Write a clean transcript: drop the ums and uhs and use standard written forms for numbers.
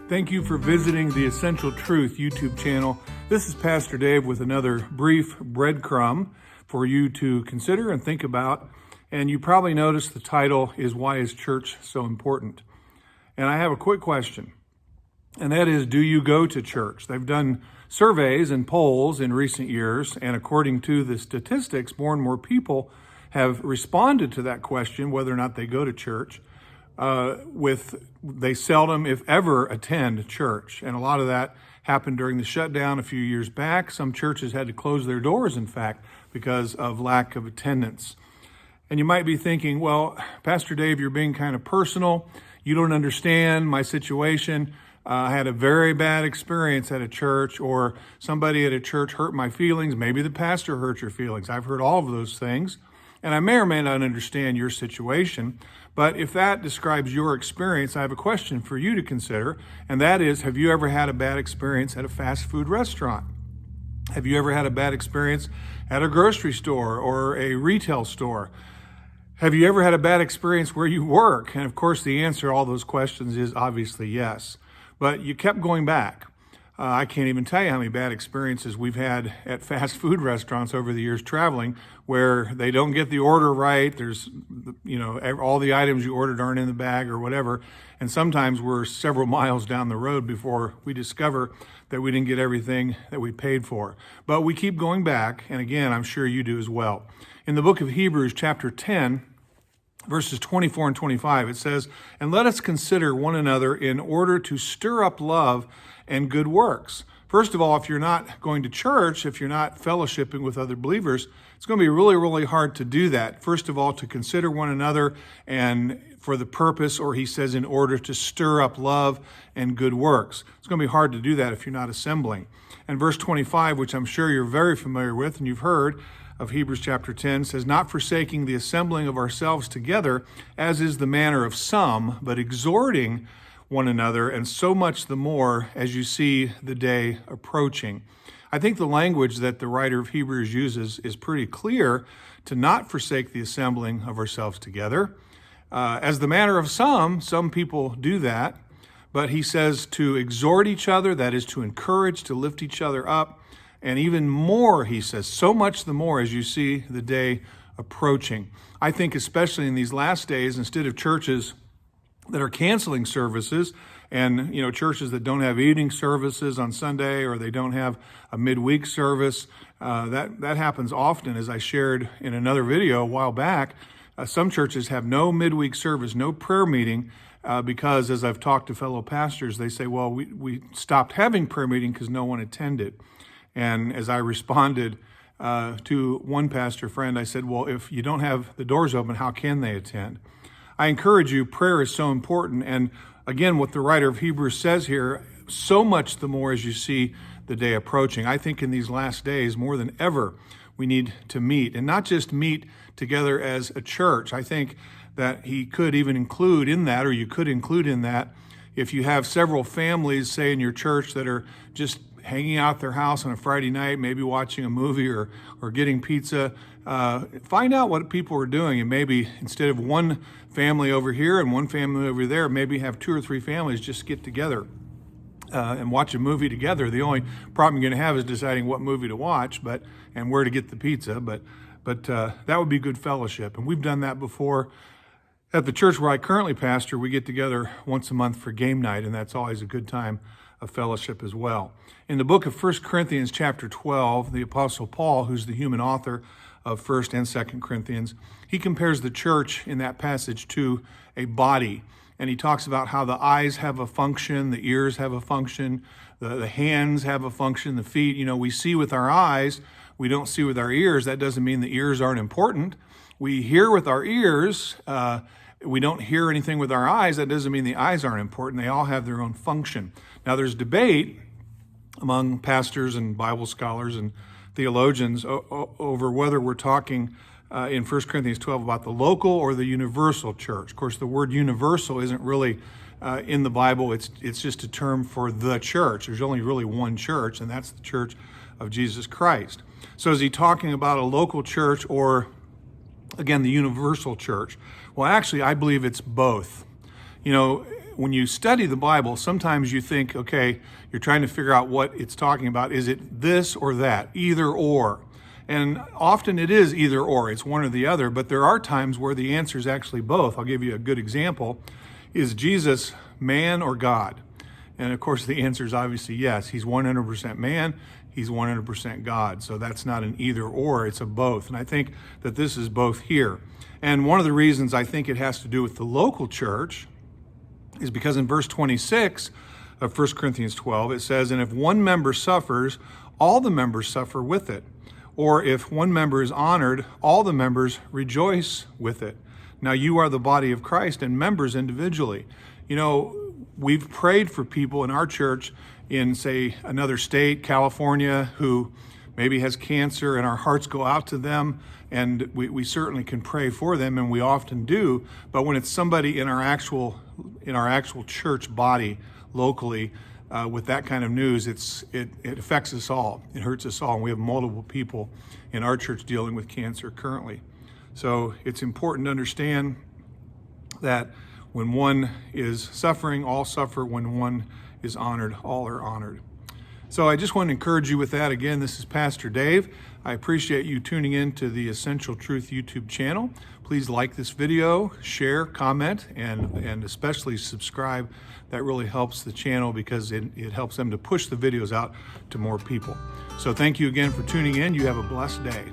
Thank you for visiting the Essential Truth YouTube channel. This is Pastor Dave with another brief breadcrumb for you to consider and think about. And you probably noticed the title is Why is Church So Important? And I have a quick question, and that is, do you go to church? They've done surveys and polls in recent years, and according to the statistics, more and more people have responded to that question, whether or not they go to church. They seldom, if ever, attend church. And a lot of that happened during the shutdown a few years back. Some churches had to close their doors, in fact, because of lack of attendance. And you might be thinking, well, Pastor Dave, you're being kind of personal. You don't understand my situation. I had a very bad experience at a church, or somebody at a church hurt my feelings. Maybe the pastor hurt your feelings. I've heard all of those things. And I may or may not understand your situation, but if that describes your experience, I have a question for you to consider, and that is, have you ever had a bad experience at a fast food restaurant? Have you ever had a bad experience at a grocery store or a retail store? Have you ever had a bad experience where you work? And of course, the answer to all those questions is obviously yes, but you kept going back. I can't even tell you how many bad experiences we've had at fast food restaurants over the years traveling, where they don't get the order right. There's, all the items you ordered aren't in the bag or whatever. And sometimes we're several miles down the road before we discover that we didn't get everything that we paid for. But we keep going back. And again, I'm sure you do as well. In the book of Hebrews, chapter 10, verses 24 and 25, it says, "And let us consider one another in order to stir up love and good works." First of all, if you're not going to church, if you're not fellowshipping with other believers, it's going to be really, really hard to do that. First of all, to consider one another and for the purpose, or he says, in order to stir up love and good works. It's going to be hard to do that if you're not assembling. And verse 25, which I'm sure you're very familiar with and you've heard of Hebrews chapter 10, says, "Not forsaking the assembling of ourselves together, as is the manner of some, but exhorting one another, and so much the more as you see the day approaching." I think the language that the writer of Hebrews uses is pretty clear, to not forsake the assembling of ourselves together. As the manner of some people do that, but he says to exhort each other, that is to encourage, to lift each other up, and even more, he says, so much the more as you see the day approaching. I think especially in these last days, instead of churches that are canceling services, and churches that don't have evening services on Sunday, or they don't have a midweek service, that happens often. As I shared in another video a while back, some churches have no midweek service, no prayer meeting, because as I've talked to fellow pastors, they say, well, we stopped having prayer meeting because no one attended. And as I responded to one pastor friend, I said, well, if you don't have the doors open, how can they attend? I encourage you, prayer is so important. And again, what the writer of Hebrews says here, so much the more as you see the day approaching. I think in these last days, more than ever, we need to meet, and not just meet together as a church. I think that he could even include in that, or you could include in that, if you have several families, say in your church, that are just hanging out at their house on a Friday night, maybe watching a movie or getting pizza, find out what people are doing, and maybe instead of one family over here and one family over there, maybe have 2 or 3 families just get together and watch a movie together. The only problem you're going to have is deciding what movie to watch, and where to get the pizza. But that would be good fellowship, and we've done that before. At the church where I currently pastor, we get together once a month for game night, and that's always a good time of fellowship as well. In the book of 1 Corinthians chapter 12, the Apostle Paul, who's the human author of 1 and 2 Corinthians, he compares the church in that passage to a body. And he talks about how the eyes have a function, the ears have a function, the hands have a function, the feet. We see with our eyes, we don't see with our ears. That doesn't mean the ears aren't important. We hear with our ears, we don't hear anything with our eyes. That doesn't mean the eyes aren't important. They all have their own function. Now, there's debate among pastors and Bible scholars and theologians over whether we're talking in 1 Corinthians 12 about the local or the universal church. Of course, the word universal isn't really in the Bible. It's just a term for the church. There's only really one church, and that's the church of Jesus Christ. So is he talking about a local church or, again, the universal church? Well, actually, I believe it's both. You know, when you study the Bible, sometimes you think, okay, you're trying to figure out what it's talking about. Is it this or that? Either or. And often it is either or. It's one or the other. But there are times where the answer is actually both. I'll give you a good example. Is Jesus man or God? And of course, the answer is obviously yes. He's 100% man. He's 100% God. So that's not an either or, it's a both. And I think that this is both here. And one of the reasons I think it has to do with the local church is because in verse 26 of 1 Corinthians 12, it says, and if one member suffers, all the members suffer with it. Or if one member is honored, all the members rejoice with it. Now you are the body of Christ and members individually. You know, we've prayed for people in our church in, say, another state, California, who maybe has cancer, and our hearts go out to them, and we certainly can pray for them, and we often do. But when it's somebody in our actual church body locally with that kind of news, it affects us all. It hurts us all, and we have multiple people in our church dealing with cancer currently. So it's important to understand that when one is suffering, all suffer. When one is honored, all are honored. So I just want to encourage you with that. Again, this is Pastor Dave. I appreciate you tuning in to the Essential Truth YouTube channel. Please like this video, share, comment, and especially subscribe. That really helps the channel because it helps them to push the videos out to more people. So thank you again for tuning in. You have a blessed day.